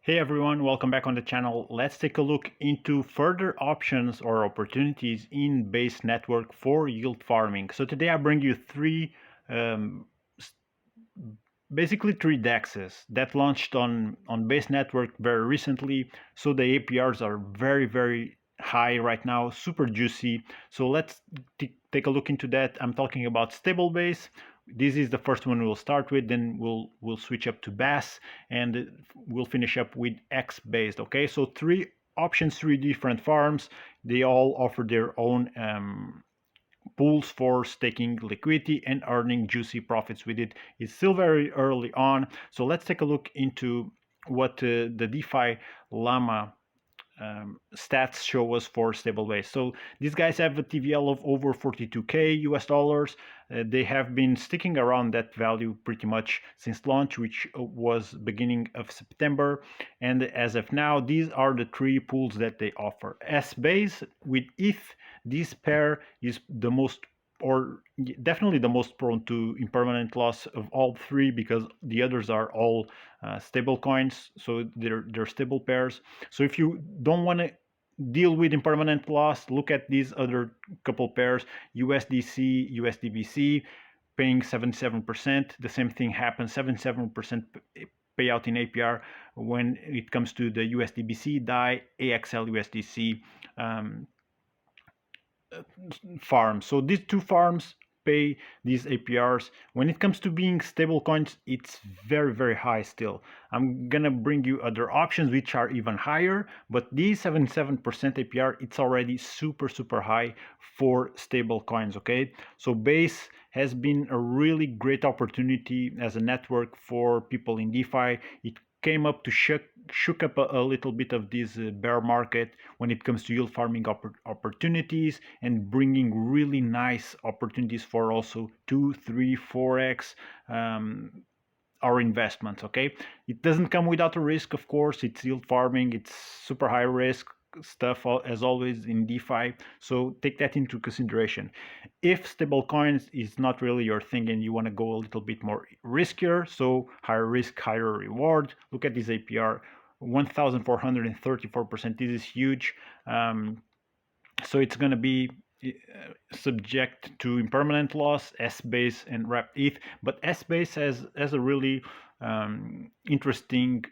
Hey everyone, welcome back on the channel. Let's take a look into further options or opportunities in Base Network for yield farming. So today I bring you um, basically three DEXs that launched on Base Network very recently. So the APRs are very high right now, super juicy. So let's take a look into that. I'm talking about stable base. This is the first one we'll start with, then we'll switch up to BAS, and we'll finish up with X based. Okay, so three options, three different farms. They all offer their own pools for staking liquidity and earning juicy profits with it. It's still very early on, so let's take a look into what the DeFi Llama stats show us for stable base. So these guys have a TVL of over 42k US dollars. They have been sticking around that value pretty much since launch, which was beginning of September. And as of now, these are the three pools that they offer. S base with ETH, this pair is the most, or definitely the most prone to impermanent loss of all three, because the others are all stable coins, so they're stable pairs. So if you don't want to deal with impermanent loss, look at these other couple pairs: USDC, USDBC, paying 77%. The same thing happens, 77% payout in APR when it comes to the USDBC, DAI, AXL USDC farms. So these two farms pay these APRs. When it comes to being stable coins, it's very high still. I'm gonna bring you other options which are even higher, but these 77% APR, it's already super high for stable coins. Okay, so Base has been a really great opportunity as a network for people in DeFi. It came up to shook up a little bit of this bear market when it comes to yield farming opportunities, and bringing really nice opportunities for also 2, 3, 4x our investments. Okay, it doesn't come without a risk, of course. It's yield farming, it's super high risk stuff as always in DeFi, so take that into consideration. If stable coins is not really your thing and you want to go a little bit more riskier, so higher risk higher reward, look at this APR, 1434%. This is huge. So it's going to be subject to impermanent loss, S-base and wrapped ETH, but S-base has a really interesting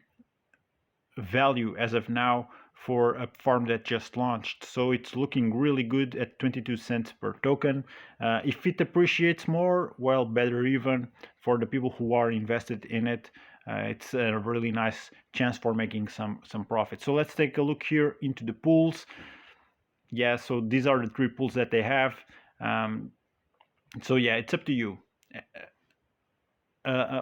value as of now for a farm that just launched. So it's looking really good at 22 cents per token. If it appreciates more, well, better even for the people who are invested in it. It's a really nice chance for making some profit. So let's take a look here into the pools. Yeah, so these are the three pools that they have. So yeah, it's up to you.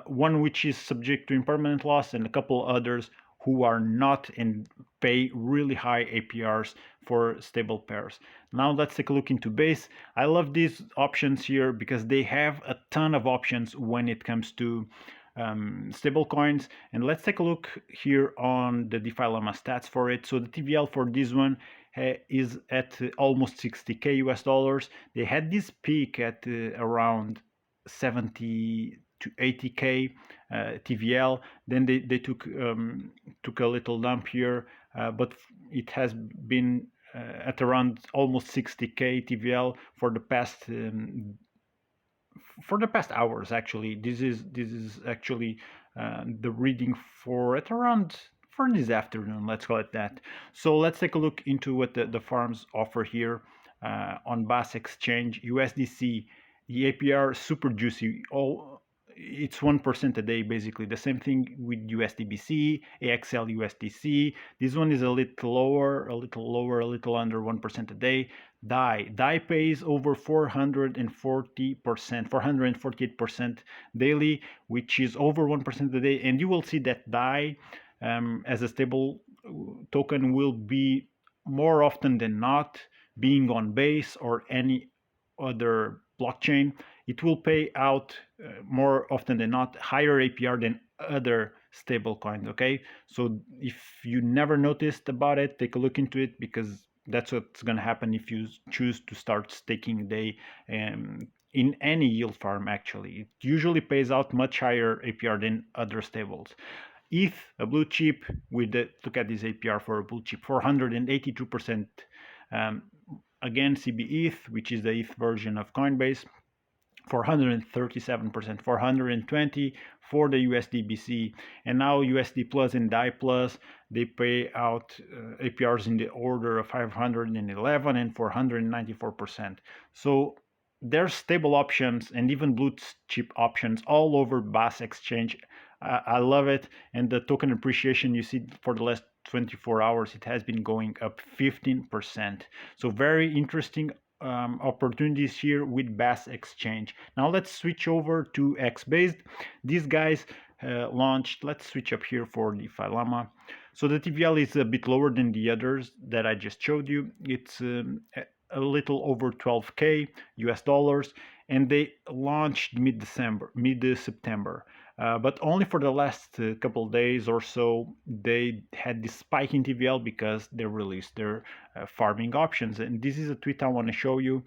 One which is subject to impermanent loss, and a couple others who are not and pay really high APRs for stable pairs. Now let's take a look into Base. I love these options here because they have a ton of options when it comes to stable coins. And let's take a look here on the DeFi Llama stats for it. So the TVL for this one is at almost 60k US dollars. They had this peak at around 70 to 80k TVL. Then they took a little dump here, but it has been at around almost 60k TVL for the past hours. Actually, this is actually the reading for at around for this afternoon, let's call it that. So let's take a look into what the farms offer here on BAS exchange. USDC, the APR super juicy. All it's 1% a day, basically. The same thing with USDBC, AXL USDC. This one is a little lower, a little under 1% a day. DAI pays over 440%, 448% daily, which is over 1% a day. And you will see that DAI as a stable token will be more often than not being on Base or any other blockchain. It will pay out more often than not higher APR than other stable coins. Okay, so if you never noticed about it, take a look into it, because that's what's going to happen if you choose to start staking day in any yield farm. Actually, it usually pays out much higher APR than other stables. ETH, a blue chip with the, look at this APR for a blue chip, 482%. Um, again, CB which is the ETH version of Coinbase, 437%, 420 for the USDBC, and now USD Plus and DAI Plus, they pay out APRs in the order of 511 and 494%. So there's stable options and even blue chip options all over Bass Exchange. I love it, and the token appreciation you see for the last 24 hours, it has been going up 15%. So very interesting opportunities here with Bass Exchange. Now let's switch over to X-Based. These guys launched, let's switch up here for DeFi Llama. So the TVL is a bit lower than the others that I just showed you. It's a little over 12K US dollars, and they launched mid-September. But only for the last couple of days or so, they had this spike in TVL because they released their farming options. And this is a tweet I want to show you.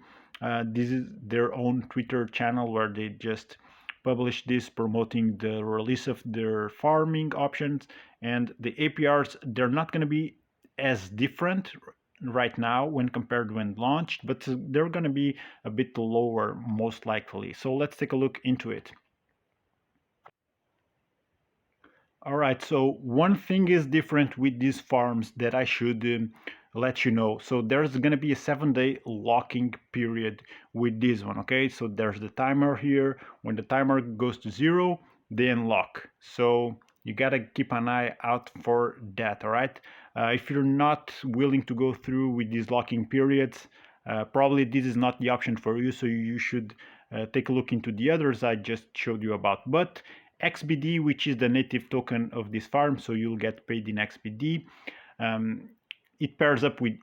This is their own Twitter channel where they just published this promoting the release of their farming options. And the APRs, they're not going to be as different right now when compared when launched, but they're going to be a bit lower most likely. So let's take a look into it. All right, so one thing is different with these farms that I should let you know. So there's going to be a 7-day locking period with this one, okay? So there's the timer here. When the timer goes to 0, they unlock. So you got to keep an eye out for that, all right? If you're not willing to go through with these locking periods, probably this is not the option for you, so you should take a look into the others I just showed you about. But XBD, which is the native token of this farm, so you'll get paid in XBD. It pairs up with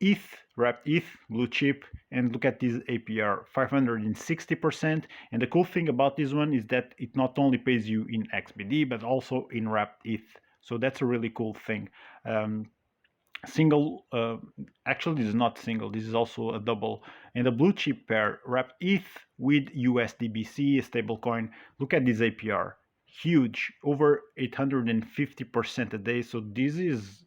ETH, wrapped ETH, blue chip, and look at this APR, 560%. And the cool thing about this one is that it not only pays you in XBD, but also in wrapped ETH. So that's a really cool thing. Single, actually this is not single, this is also a double, and a blue chip pair, wrapped ETH with USDBC, a stablecoin. Look at this APR, huge, over 850% a day. So this is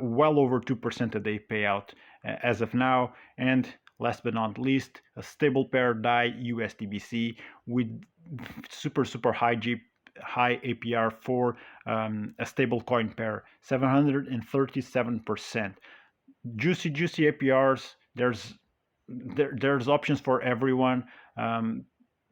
well over 2% a day payout as of now. And last but not least, a stable pair DAI USDBC with super high APR for a stable coin pair, 737%. Juicy APRs. There's options for everyone.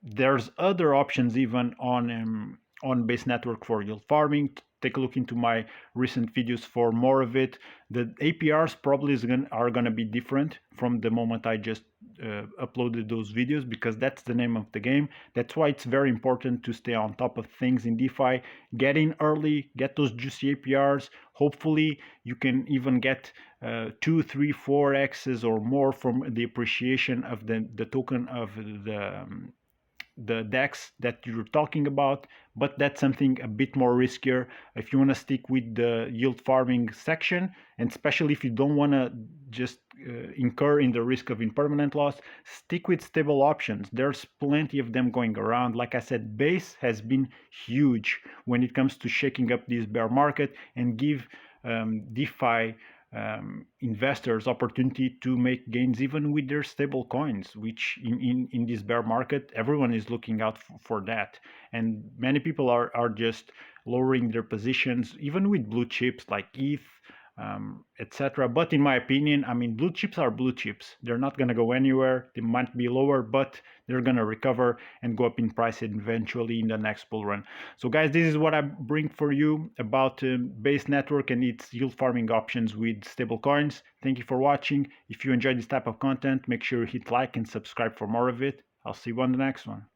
There's other options even on Base Network for yield farming. Take a look into my recent videos for more of it. The APRs probably are gonna be different from the moment I just uploaded those videos, because that's the name of the game. That's why it's very important to stay on top of things in DeFi. Get in early, get those juicy APRs. Hopefully you can even get 2, 3, 4x's or more from the appreciation of the token of the DEX that you're talking about, but that's something a bit more riskier. If you want to stick with the yield farming section, and especially if you don't want to just incur in the risk of impermanent loss, stick with stable options. There's plenty of them going around. Like I said, Base has been huge when it comes to shaking up this bear market and give DeFi investors opportunity to make gains even with their stable coins, which in this bear market everyone is looking out for that, and many people are just lowering their positions even with blue chips like ETH, etc. But in my opinion, I mean, blue chips are blue chips. They're not going to go anywhere. They might be lower, but they're going to recover and go up in price eventually in the next bull run. So guys, this is what I bring for you about Base Network and its yield farming options with stable coins. Thank you for watching. If you enjoyed this type of content, make sure you hit like and subscribe for more of it. I'll see you on the next one.